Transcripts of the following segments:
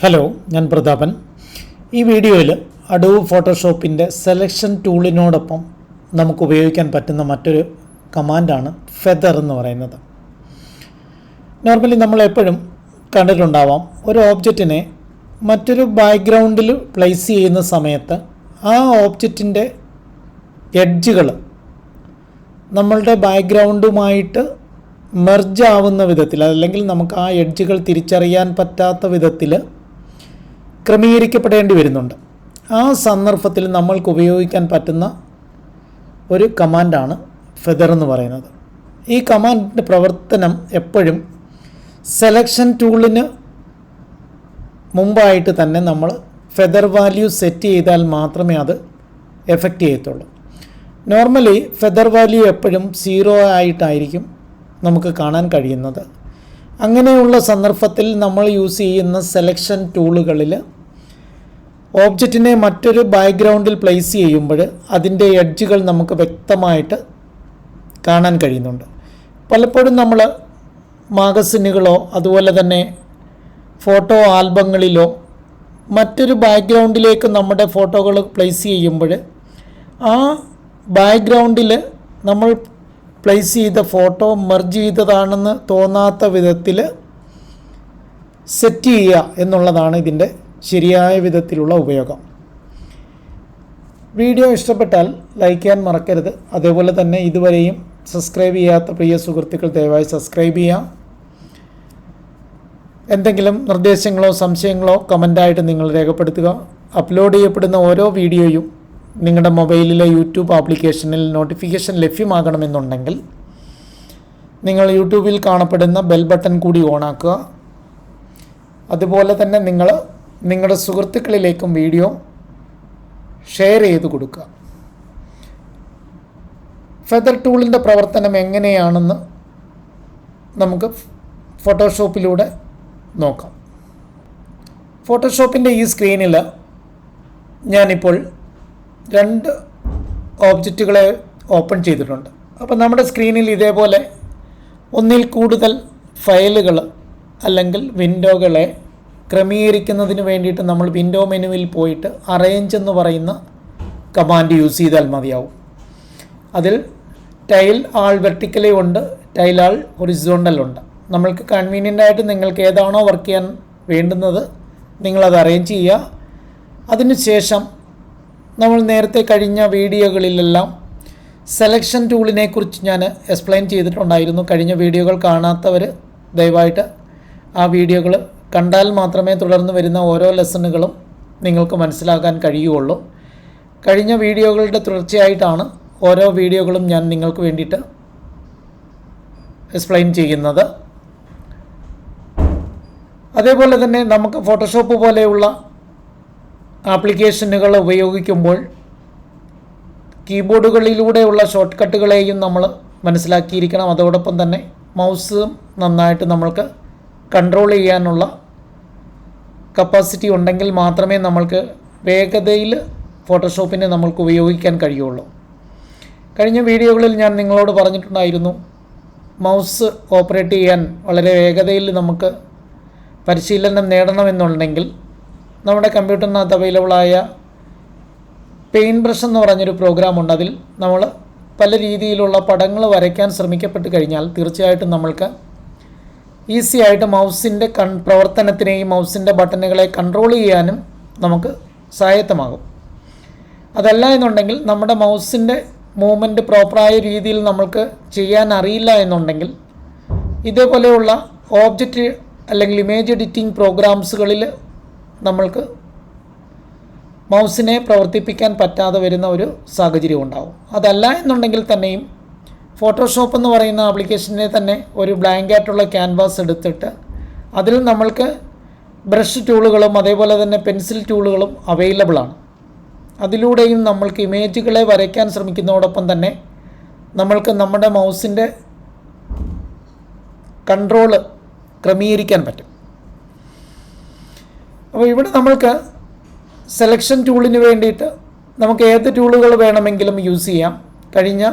Hello, ഞാൻ പ്രതാപൻ. ഈ വീഡിയോയിൽ അഡോബ് ഫോട്ടോഷോപ്പിൻ്റെ സെലക്ഷൻ ടൂളിനോടൊപ്പം നമുക്ക് ഉപയോഗിക്കാൻ പറ്റുന്ന മറ്റൊരു കമാൻഡാണ് ഫെദർ എന്ന് പറയുന്നത്. നോർമലി നമ്മളെപ്പോഴും കണ്ടിട്ടുണ്ടാവാം, ഒരു ഓബ്ജക്റ്റിനെ മറ്റൊരു ബാക്ക്ഗ്രൗണ്ടിൽ പ്ലേസ് ചെയ്യുന്ന സമയത്ത് ആ ഓബ്ജക്റ്റിൻ്റെ എഡ്ജുകൾ നമ്മളുടെ ബാക്ക്ഗ്രൗണ്ടുമായിട്ട് മെർജ് ആവുന്ന വിധത്തിൽ, അല്ലെങ്കിൽ നമുക്ക് ആ എഡ്ജുകൾ തിരിച്ചറിയാൻ പറ്റാത്ത വിധത്തിൽ ക്രമീകരിക്കപ്പെടേണ്ടി വരുന്നുണ്ട്. ആ സന്ദർഭത്തിൽ നമ്മൾക്ക് ഉപയോഗിക്കാൻ പറ്റുന്ന ഒരു കമാൻഡാണ് ഫെദർ എന്ന് പറയുന്നത്. ഈ കമാൻഡിൻ്റെ പ്രവർത്തനം എപ്പോഴും സെലക്ഷൻ ടൂളിന് മുമ്പായിട്ട് തന്നെ നമ്മൾ ഫെദർ വാല്യൂ സെറ്റ് ചെയ്താൽ മാത്രമേ അത് എഫക്റ്റ് ചെയ്യത്തുള്ളൂ. നോർമലി ഫെദർ വാല്യൂ എപ്പോഴും 0 ആയിട്ടായിരിക്കും നമുക്ക് കാണാൻ കഴിയുന്നത്. അങ്ങനെയുള്ള സന്ദർഭത്തിൽ നമ്മൾ യൂസ് ചെയ്യുന്ന സെലക്ഷൻ ടൂളുകളിൽ ഓബ്ജക്റ്റിനെ മറ്റൊരു ബാക്ക്ഗ്രൗണ്ടിൽ പ്ലേസ് ചെയ്യുമ്പോൾ അതിൻ്റെ എഡ്ജുകൾ നമുക്ക് വ്യക്തമായിട്ട് കാണാൻ കഴിയുന്നുണ്ട്. പലപ്പോഴും നമ്മൾ മാഗസിനുകളോ അതുപോലെ തന്നെ ഫോട്ടോ ആൽബങ്ങളിലോ മറ്റൊരു ബാക്ക്ഗ്രൗണ്ടിലേക്ക് നമ്മുടെ ഫോട്ടോകൾ പ്ലേസ് ചെയ്യുമ്പോൾ ആ ബാക്ക്ഗ്രൗണ്ടിൽ നമ്മൾ പ്ലേസ് ചെയ്ത ഫോട്ടോ മെർജ് ചെയ്തതാണെന്ന് തോന്നാത്ത വിധത്തിൽ സെറ്റ് ചെയ്യുക എന്നുള്ളതാണ് ഇതിൻ്റെ ശരിയായ വിധത്തിലുള്ള ഉപയോഗം. വീഡിയോ ഇഷ്ടപ്പെട്ടാൽ ലൈക്ക് ചെയ്യാൻ മറക്കരുത്. അതേപോലെ തന്നെ ഇതുവരെയും സബ്സ്ക്രൈബ് ചെയ്യാത്ത പ്രിയ സുഹൃത്തുക്കൾ ദയവായി സബ്സ്ക്രൈബ് ചെയ്യുക. എന്തെങ്കിലും നിർദ്ദേശങ്ങളോ സംശയങ്ങളോ കമൻ്റായിട്ട് നിങ്ങൾ രേഖപ്പെടുത്തുക. അപ്ലോഡ് ചെയ്യപ്പെടുന്ന ഓരോ വീഡിയോയും നിങ്ങളുടെ മൊബൈലിലെ യൂട്യൂബ് ആപ്ലിക്കേഷനിൽ നോട്ടിഫിക്കേഷൻ ലഭ്യമാകണമെന്നുണ്ടെങ്കിൽ നിങ്ങൾ യൂട്യൂബിൽ കാണപ്പെടുന്ന ബെൽ ബട്ടൺ കൂടി ഓണാക്കുക. അതുപോലെ തന്നെ നിങ്ങൾ നിങ്ങളുടെ സുഹൃത്തുക്കളിലേക്കും വീഡിയോ ഷെയർ ചെയ്ത് കൊടുക്കുക. ഫെദർ ടൂളിൻ്റെ പ്രവർത്തനം എങ്ങനെയാണെന്ന് നമുക്ക് ഫോട്ടോഷോപ്പിലൂടെ നോക്കാം. ഫോട്ടോഷോപ്പിൻ്റെ ഈ സ്ക്രീനിൽ ഞാനിപ്പോൾ 2 ഓബ്ജക്റ്റുകളെ ഓപ്പൺ ചെയ്തിട്ടുണ്ട്. അപ്പോൾ നമ്മുടെ സ്ക്രീനിൽ ഇതേപോലെ ഒന്നിൽ കൂടുതൽ ഫയലുകൾ അല്ലെങ്കിൽ വിൻഡോകളെ ക്രമീകരിക്കുന്നതിന് വേണ്ടിയിട്ട് നമ്മൾ വിൻഡോ മെനുവിൽ പോയിട്ട് അറേഞ്ച് എന്ന് പറയുന്ന കമാൻഡ് യൂസ് ചെയ്താൽ മതിയാവും. അതിൽ ടൈൽ ആൾ വെർട്ടിക്കലി ഉണ്ട്, ടൈൽ ആൾ ഹൊറിസോണ്ടൽ ഉണ്ട്. നമ്മൾക്ക് കൺവീനിയൻ്റായിട്ട് നിങ്ങൾക്ക് ഏതാണോ വർക്ക് ചെയ്യാൻ വേണ്ടുന്നത് നിങ്ങളത് അറേഞ്ച് ചെയ്യുക. അതിനുശേഷം നമ്മൾ നേരത്തെ കഴിഞ്ഞ വീഡിയോകളിലെല്ലാം സെലക്ഷൻ ടൂളിനെക്കുറിച്ച് ഞാൻ എക്സ്പ്ലെയിൻ ചെയ്തിട്ടുണ്ടായിരുന്നു. കഴിഞ്ഞ വീഡിയോകൾ കാണാത്തവർ ദയവായിട്ട് ആ വീഡിയോകൾ കണ്ടാൽ മാത്രമേ തുടർന്ന് വരുന്ന ഓരോ ലെസണുകളും നിങ്ങൾക്ക് മനസ്സിലാക്കാൻ കഴിയുകയുള്ളൂ. കഴിഞ്ഞ വീഡിയോകളുടെ തുടർച്ചയായിട്ടാണ് ഓരോ വീഡിയോകളും ഞാൻ നിങ്ങൾക്ക് വേണ്ടിയിട്ട് എക്സ്പ്ലെയിൻ ചെയ്യുന്നത്. അതേപോലെ തന്നെ നമുക്ക് ഫോട്ടോഷോപ്പ് പോലെയുള്ള ആപ്ലിക്കേഷനുകൾ ഉപയോഗിക്കുമ്പോൾ കീബോർഡുകളിലൂടെയുള്ള ഷോർട്ട് കട്ടുകളെയും നമ്മൾ മനസ്സിലാക്കിയിരിക്കണം. അതോടൊപ്പം തന്നെ മൗസും നന്നായിട്ട് നമ്മൾക്ക് കൺട്രോൾ ചെയ്യാനുള്ള കപ്പാസിറ്റി ഉണ്ടെങ്കിൽ മാത്രമേ നമ്മൾക്ക് വേഗതയിൽ ഫോട്ടോഷോപ്പിനെ നമ്മൾക്ക് ഉപയോഗിക്കാൻ കഴിയുള്ളൂ. കഴിഞ്ഞ വീഡിയോകളിൽ ഞാൻ നിങ്ങളോട് പറഞ്ഞിട്ടുണ്ടായിരുന്നു, മൗസ് ഓപ്പറേറ്റ് ചെയ്യാൻ വളരെ വേഗതയിൽ നമുക്ക് പരിശീലനം നേടണമെന്നുണ്ടെങ്കിൽ നമ്മുടെ കമ്പ്യൂട്ടറിനകത്ത് അവൈലബിളായ പെയിൻറ്റ് ബ്രഷ് എന്ന് പറഞ്ഞൊരു പ്രോഗ്രാമുണ്ട്. അതിൽ നമ്മൾ പല രീതിയിലുള്ള പടങ്ങൾ വരയ്ക്കാൻ ശ്രമിക്കപ്പെട്ട് കഴിഞ്ഞാൽ തീർച്ചയായിട്ടും നമ്മൾക്ക് ഈസി ആയിട്ട് മൗസിൻ്റെ പ്രവർത്തനത്തിനെയും മൗസിൻ്റെ ബട്ടണുകളെ കൺട്രോൾ ചെയ്യാനും നമുക്ക് സഹായകമാകും. അതല്ല എന്നുണ്ടെങ്കിൽ നമ്മുടെ മൗസിൻ്റെ മൂവ്മെൻറ്റ് പ്രോപ്പറായ രീതിയിൽ നമ്മൾക്ക് ചെയ്യാൻ അറിയില്ല എന്നുണ്ടെങ്കിൽ ഇതേപോലെയുള്ള ഓബ്ജക്റ്റ് അല്ലെങ്കിൽ ഇമേജ് എഡിറ്റിംഗ് പ്രോഗ്രാംസുകളിൽ നമ്മൾക്ക് മൗസിനെ പ്രവർത്തിപ്പിക്കാൻ പറ്റാതെ വരുന്ന ഒരു സാഹചര്യം ഉണ്ടാവും. അതല്ല എന്നുണ്ടെങ്കിൽ തന്നെയും ഫോട്ടോഷോപ്പ് എന്ന് പറയുന്ന ആപ്ലിക്കേഷനെ തന്നെ ഒരു ബ്ലാങ്ക് ആയിട്ടുള്ള ക്യാൻവാസ് എടുത്തിട്ട് അതിൽ നമ്മൾക്ക് ബ്രഷ് ടൂളുകളും അതേപോലെ തന്നെ പെൻസിൽ ടൂളുകളും അവൈലബിളാണ്. അതിലൂടെയും നമ്മൾക്ക് ഇമേജുകളെ വരയ്ക്കാൻ ശ്രമിക്കുന്നതോടൊപ്പം തന്നെ നമ്മൾക്ക് നമ്മുടെ മൗസിൻ്റെ കൺട്രോള് ക്രമീകരിക്കാൻ പറ്റും. അപ്പോൾ ഇവിടെ നമ്മൾക്ക് സെലക്ഷൻ ടൂളിന് വേണ്ടിയിട്ട് നമുക്ക് ഏത് ടൂളുകൾ വേണമെങ്കിലും യൂസ് ചെയ്യാം. കഴിഞ്ഞ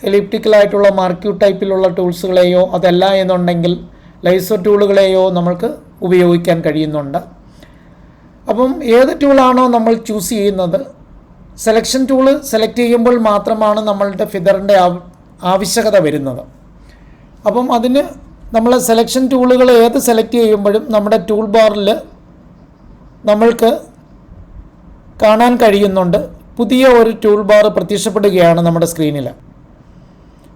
എലിപ്റ്റിക്കലായിട്ടുള്ള മാർക്യൂ ടൈപ്പിലുള്ള ടൂൾസുകളെയോ അതല്ല എന്നുണ്ടെങ്കിൽ ലൈസർ ടൂളുകളെയോ നമ്മൾക്ക് ഉപയോഗിക്കാൻ കഴിയുന്നുണ്ട്. അപ്പം ഏത് ടൂളാണോ നമ്മൾ ചൂസ് ചെയ്യുന്നത്, സെലക്ഷൻ ടൂള് സെലക്ട് ചെയ്യുമ്പോൾ മാത്രമാണ് നമ്മളുടെ ഫെദറിൻ്റെ ആവശ്യകത വരുന്നത്. അപ്പം അതിന് നമ്മൾ സെലക്ഷൻ ടൂളുകൾ ഏത് സെലക്ട് ചെയ്യുമ്പോഴും നമ്മുടെ ടൂൾ ബാറിൽ നമ്മൾക്ക് കാണാൻ കഴിയുന്നുണ്ട്, പുതിയ ഒരു ടൂൾ ബാർ പ്രത്യക്ഷപ്പെടുകയാണ് നമ്മുടെ സ്ക്രീനിൽ.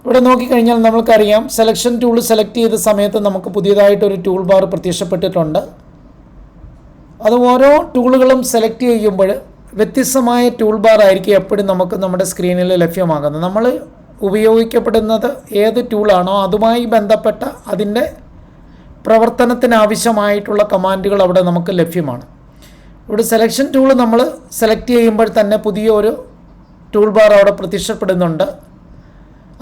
ഇവിടെ നോക്കിക്കഴിഞ്ഞാൽ നമ്മൾക്കറിയാം, സെലക്ഷൻ ടൂൾ സെലക്ട് ചെയ്ത സമയത്ത് നമുക്ക് പുതിയതായിട്ടൊരു ടൂൾ ബാർ പ്രത്യക്ഷപ്പെട്ടിട്ടുണ്ട്. അത് ഓരോ ടൂളുകളും സെലക്ട് ചെയ്യുമ്പോൾ വ്യത്യസ്തമായ ടൂൾ ബാർ ആയിരിക്കും എപ്പോഴും നമുക്ക് നമ്മുടെ സ്ക്രീനിൽ ലഭ്യമാകുന്നത്. നമ്മൾ ഉപയോഗിക്കപ്പെടുന്നത് ഏത് ടൂളാണോ അതുമായി ബന്ധപ്പെട്ട അതിൻ്റെ പ്രവർത്തനത്തിനാവശ്യമായിട്ടുള്ള കമാൻഡുകൾ അവിടെ നമുക്ക് ലഭ്യമാണ്. ഇവിടെ സെലക്ഷൻ ടൂൾ നമ്മൾ സെലക്ട് ചെയ്യുമ്പോൾ തന്നെ പുതിയ ഒരു ടൂൾ ബാർ അവിടെ പ്രത്യക്ഷപ്പെടുന്നുണ്ട്.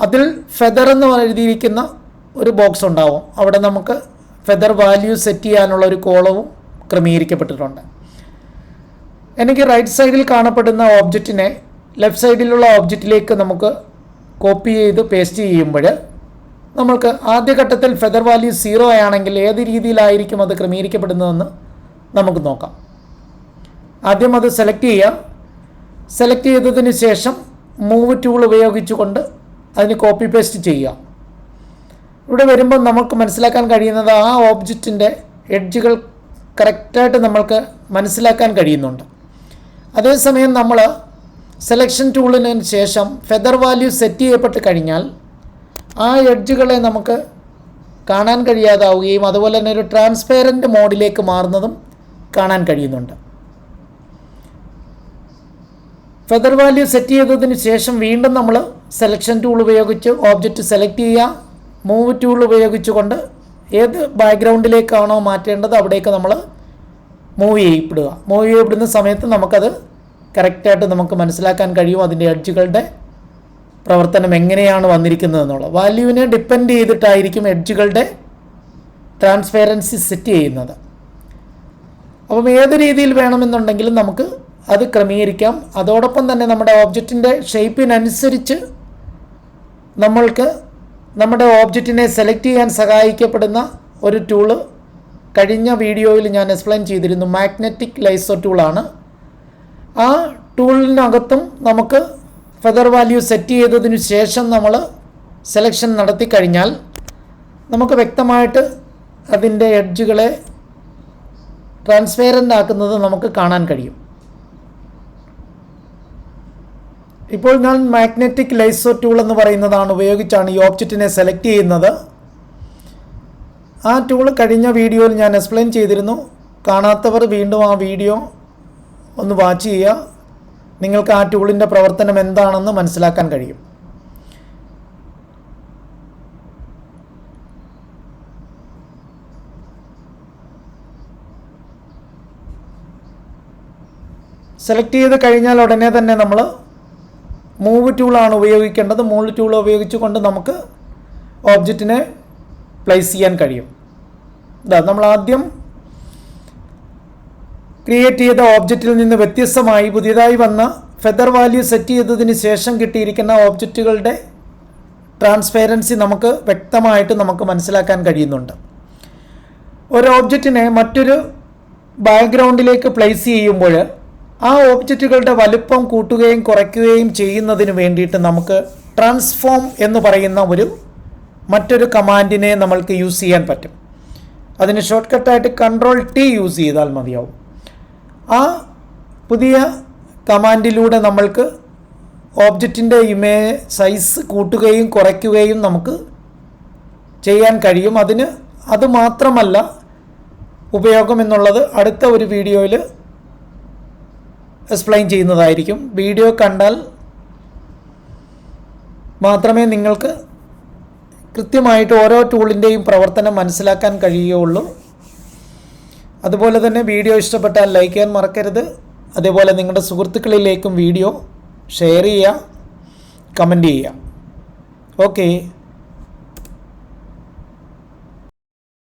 അതിൽ ഫെദർ എന്ന് എഴുതിയിരിക്കുന്ന ഒരു ബോക്സ് ഉണ്ടാവും. അവിടെ നമുക്ക് ഫെദർ വാല്യൂ സെറ്റ് ചെയ്യാനുള്ള ഒരു കോളവും ക്രമീകരിക്കപ്പെട്ടിട്ടുണ്ട്. എനിക്ക് റൈറ്റ് സൈഡിൽ കാണപ്പെടുന്ന ഓബ്ജക്റ്റിനെ ലെഫ്റ്റ് സൈഡിലുള്ള ഓബ്ജക്റ്റിലേക്ക് നമുക്ക് കോപ്പി ചെയ്ത് പേസ്റ്റ് ചെയ്യുമ്പോൾ നമ്മൾക്ക് ആദ്യഘട്ടത്തിൽ ഫെദർ വാല്യൂ 0 ആണെങ്കിൽ ഏത് രീതിയിലായിരിക്കും അത് ക്രമീകരിക്കപ്പെടുന്നതെന്ന് നമുക്ക് നോക്കാം. ആദ്യം അത് സെലക്ട് ചെയ്യുക. സെലക്ട് ചെയ്തതിന് ശേഷം മൂവ് ടൂൾ ഉപയോഗിച്ചുകൊണ്ട് അതിന് കോപ്പി പേസ്റ്റ് ചെയ്യുക. ഇവിടെ വരുമ്പോൾ നമുക്ക് മനസ്സിലാക്കാൻ കഴിയുന്നത് ആ ഓബ്ജക്റ്റിൻ്റെ എഡ്ജുകൾ കറക്റ്റായിട്ട് നമ്മൾക്ക് മനസ്സിലാക്കാൻ കഴിയുന്നുണ്ട്. അതേസമയം നമ്മൾ സെലക്ഷൻ ടൂളിന് ശേഷം ഫെദർ വാല്യൂ സെറ്റ് ചെയ്യപ്പെട്ട് കഴിഞ്ഞാൽ ആ എഡ്ജുകളെ നമുക്ക് കാണാൻ കഴിയാതാവുകയും അതുപോലെ തന്നെ ഒരു ട്രാൻസ്പെറൻറ്റ് മോഡിലേക്ക് മാറുന്നതും കാണാൻ കഴിയുന്നുണ്ട്. ഫെദർ വാല്യൂ സെറ്റ് ചെയ്തതിന് ശേഷം വീണ്ടും നമ്മൾ സെലക്ഷൻ ടൂൾ ഉപയോഗിച്ച് ഓബ്ജക്റ്റ് സെലക്ട് ചെയ്യുക. മൂവ് ടൂൾ ഉപയോഗിച്ചുകൊണ്ട് ഏത് ബാക്ക്ഗ്രൗണ്ടിലേക്കാണോ മാറ്റേണ്ടത് അവിടേക്ക് നമ്മൾ മൂവ് ചെയ്യപ്പെടുന്ന സമയത്ത് നമുക്കത് കറക്റ്റായിട്ട് നമുക്ക് മനസ്സിലാക്കാൻ കഴിയും അതിൻ്റെ എഡ്ജുകളുടെ പ്രവർത്തനം എങ്ങനെയാണ് വന്നിരിക്കുന്നത് എന്നുള്ളത്. വാല്യൂവിനെ ഡിപ്പെൻഡ് ചെയ്തിട്ടായിരിക്കും എഡ്ജുകളുടെ ട്രാൻസ്പെറൻസി സെറ്റ് ചെയ്യുന്നത്. അപ്പം ഏത് രീതിയിൽ വേണമെന്നുണ്ടെങ്കിലും നമുക്ക് അത് ക്രമീകരിക്കാം. അതോടൊപ്പം തന്നെ നമ്മുടെ ഓബ്ജക്റ്റിൻ്റെ ഷേപ്പിനനുസരിച്ച് നമ്മൾക്ക് നമ്മുടെ ഓബ്ജക്റ്റിനെ സെലക്ട് ചെയ്യാൻ സഹായിക്കപ്പെടുന്ന ഒരു ടൂള് കഴിഞ്ഞ വീഡിയോയിൽ ഞാൻ എക്സ്പ്ലെയിൻ ചെയ്തിരുന്നു. മാഗ്നറ്റിക് ലൈസോ ടൂളാണ്. ആ ടൂളിനകത്തും നമുക്ക് ഫെദർ വാല്യൂ സെറ്റ് ചെയ്തതിന് ശേഷം നമ്മൾ സെലക്ഷൻ നടത്തി കഴിഞ്ഞാൽ നമുക്ക് വ്യക്തമായിട്ട് അതിൻ്റെ എഡ്ജുകളെ ട്രാൻസ്പെറൻ്റ് ആക്കുന്നത് നമുക്ക് കാണാൻ കഴിയും. ഇപ്പോൾ ഞാൻ മാഗ്നറ്റിക് ലൈസോ ടൂൾ എന്ന് പറയുന്നതാണ് ഉപയോഗിച്ചാണ് ഈ ഓബ്ജക്റ്റിനെ സെലക്ട് ചെയ്യുന്നത്. ആ ടൂൾ കഴിഞ്ഞ വീഡിയോയിൽ ഞാൻ എക്സ്പ്ലെയിൻ ചെയ്തിരുന്നു. കാണാത്തവർ വീണ്ടും ആ വീഡിയോ ഒന്ന് വാച്ച് ചെയ്യുക. നിങ്ങൾക്ക് ആ ടൂളിൻ്റെ പ്രവർത്തനം എന്താണെന്ന് മനസ്സിലാക്കാൻ കഴിയും. സെലക്ട് ചെയ്ത് കഴിഞ്ഞാൽ ഉടനെ തന്നെ നമ്മൾ മൂവ് ടൂളാണ് ഉപയോഗിക്കേണ്ടത്. മൂവ് ടൂൾ ഉപയോഗിച്ചുകൊണ്ട് നമുക്ക് ഓബ്ജക്റ്റിനെ പ്ലേസ് ചെയ്യാൻ കഴിയും. നമ്മൾ ആദ്യം ക്രിയേറ്റ് ചെയ്ത ഓബ്ജക്റ്റിൽ നിന്ന് വ്യത്യസ്തമായി പുതിയതായി വന്ന ഫെദർ വാല്യൂ സെറ്റ് ചെയ്തതിന് ശേഷം കിട്ടിയിരിക്കുന്ന ഓബ്ജക്റ്റുകളുടെ ട്രാൻസ്പെറൻസി നമുക്ക് വ്യക്തമായിട്ട് നമുക്ക് മനസ്സിലാക്കാൻ കഴിയുന്നുണ്ട്. ഒരു ഓബ്ജക്റ്റിനെ മറ്റൊരു ബാക്ക്ഗ്രൗണ്ടിലേക്ക് പ്ലേസ് ചെയ്യുമ്പോൾ ആ ഓബ്ജക്റ്റുകളുടെ വലുപ്പം കൂട്ടുകയും കുറയ്ക്കുകയും ചെയ്യുന്നതിന് വേണ്ടിയിട്ട് നമുക്ക് ട്രാൻസ്ഫോം എന്ന് പറയുന്ന മറ്റൊരു കമാൻഡിനെ നമ്മൾക്ക് യൂസ് ചെയ്യാൻ പറ്റും. അതിന് ഷോർട്ട് കട്ടായിട്ട് Ctrl+T യൂസ് ചെയ്താൽ മതിയാവും. ആ പുതിയ കമാൻഡിലൂടെ നമ്മൾക്ക് ഓബ്ജക്റ്റിൻ്റെ സൈസ് കൂട്ടുകയും കുറയ്ക്കുകയും നമുക്ക് ചെയ്യാൻ കഴിയും. അത് മാത്രമല്ല ഉപയോഗം എന്നുള്ളത് അടുത്ത ഒരു വീഡിയോയിൽ എക്സ്പ്ലെയിൻ ചെയ്യുന്നതായിരിക്കും. വീഡിയോ കണ്ടാൽ മാത്രമേ നിങ്ങൾക്ക് കൃത്യമായിട്ട് ഓരോ ടൂളിൻ്റെയും പ്രവർത്തനം മനസ്സിലാക്കാൻ കഴിയുകയുള്ളൂ. അതുപോലെ തന്നെ വീഡിയോ ഇഷ്ടപ്പെട്ടാൽ ലൈക്ക് ചെയ്യാൻ മറക്കരുത്. അതേപോലെ നിങ്ങളുടെ സുഹൃത്തുക്കളിലേക്കും വീഡിയോ ഷെയർ ചെയ്യുക, കമൻറ്റ് ചെയ്യുക. ഓക്കേ.